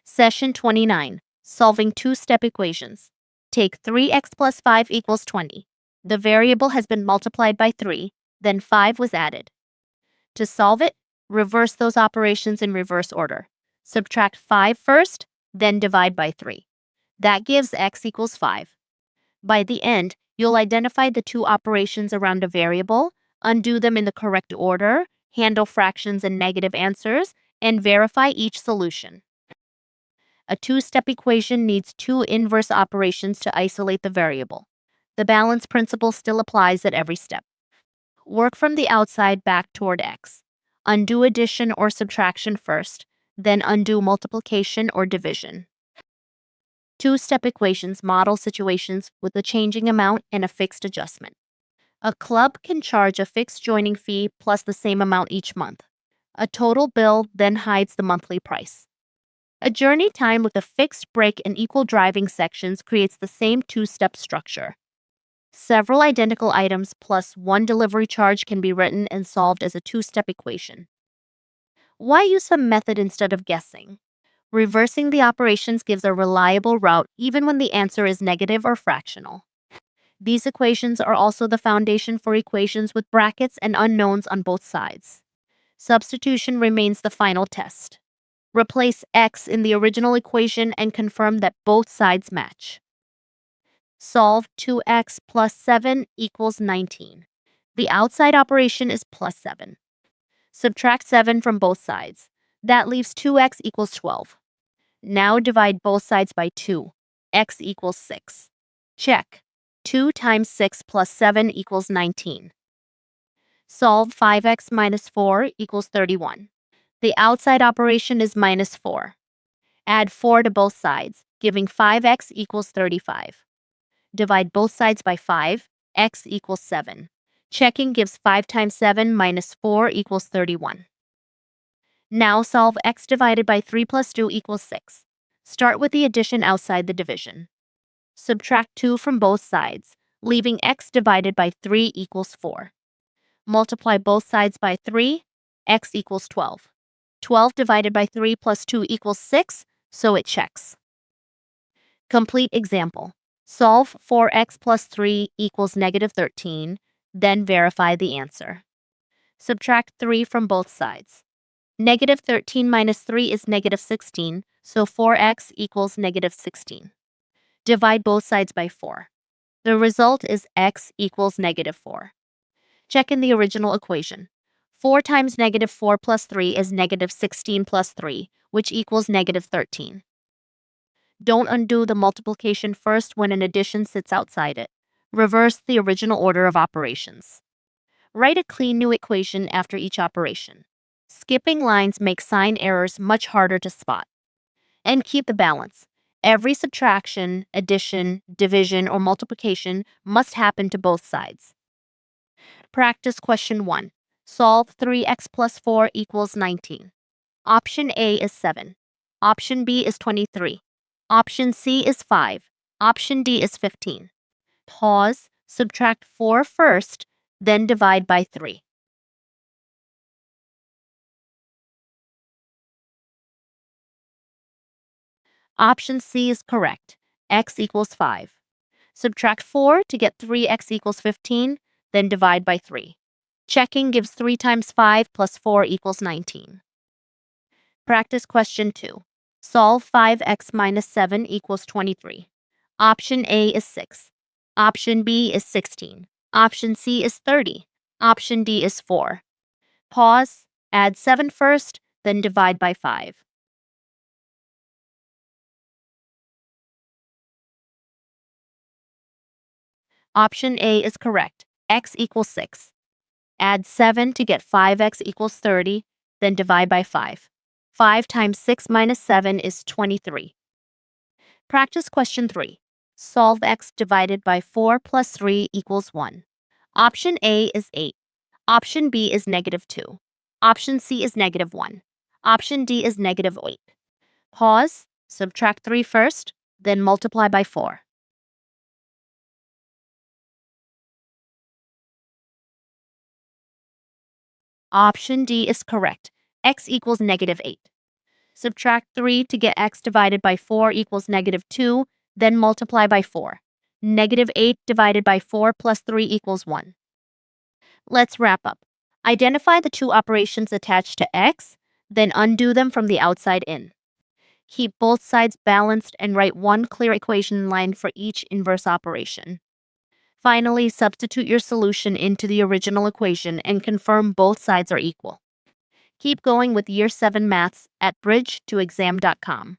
Session 29. Solving two-step equations. Take 3x plus 5 equals 20. The variable has been multiplied by 3, then 5 was added. To solve it, reverse those operations in reverse order. Subtract 5 first, then divide by 3. That gives x equals 5. By the end, you'll identify the two operations around a variable, undo them in the correct order, handle fractions and negative answers, and verify each solution. A two-step equation needs two inverse operations to isolate the variable. The balance principle still applies at every step. Work from the outside back toward x. Undo addition or subtraction first, then undo multiplication or division. Two-step equations model situations with a changing amount and a fixed adjustment. A club can charge a fixed joining fee plus the same amount each month. A total bill then hides the monthly price. A journey time with a fixed break and equal driving sections creates the same two-step structure. Several identical items plus one delivery charge can be written and solved as a two-step equation. Why use a method instead of guessing? Reversing the operations gives a reliable route even when the answer is negative or fractional. These equations are also the foundation for equations with brackets and unknowns on both sides. Substitution remains the final test. Replace x in the original equation and confirm that both sides match. Solve 2x plus 7 equals 19. The outside operation is plus 7. Subtract 7 from both sides. That leaves 2x equals 12. Now divide both sides by 2. X equals 6. Check. 2 times 6 plus 7 equals 19. Solve 5x minus 4 equals 31. The outside operation is minus 4. Add 4 to both sides, giving 5x equals 35. Divide both sides by 5, x equals 7. Checking gives 5 times 7 minus 4 equals 31. Now solve x divided by 3 plus 2 equals 6. Start with the addition outside the division. Subtract 2 from both sides, leaving x divided by 3 equals 4. Multiply both sides by 3, x equals 12. 12 divided by 3 plus 2 equals 6, so it checks. Complete example. Solve 4x plus 3 equals negative 13, then verify the answer. Subtract 3 from both sides. Negative 13 minus 3 is negative 16, so 4x equals negative 16. Divide both sides by 4. The result is x equals negative 4. Check in the original equation. 4 times negative 4 plus 3 is negative 16 plus 3, which equals negative 13. Don't undo the multiplication first when an addition sits outside it. Reverse the original order of operations. Write a clean new equation after each operation. Skipping lines makes sign errors much harder to spot. And keep the balance. Every subtraction, addition, division, or multiplication must happen to both sides. Practice question 1. Solve 3x plus 4 equals 19. Option A is 7. Option B is 23. Option C is 5. Option D is 15. Pause, subtract 4 first, then divide by 3. Option C is correct. X equals 5. Subtract 4 to get 3x equals 15, then divide by 3. Checking gives 3 times 5 plus 4 equals 19. Practice question 2. Solve 5x minus 7 equals 23. Option A is 6. Option B is 16. Option C is 30. Option D is 4. Pause, add 7 first, then divide by 5. Option A is correct. X equals 6. Add 7 to get 5x equals 30, then divide by 5. 5 times 6 minus 7 is 23. Practice question 3. Solve x divided by 4 plus 3 equals 1. Option A is 8. Option B is negative 2. Option C is negative 1. Option D is negative 8. Pause, subtract 3 first, then multiply by 4. Option D is correct. X equals negative 8. Subtract 3 to get x divided by 4 equals -2, then multiply by 4. -8 divided by 4 plus 3 equals 1. Let's wrap up. Identify the two operations attached to x, then undo them from the outside in. Keep both sides balanced and write one clear equation line for each inverse operation. Finally, substitute your solution into the original equation and confirm both sides are equal. Keep going with Year 7 Maths at bridge2exam.com.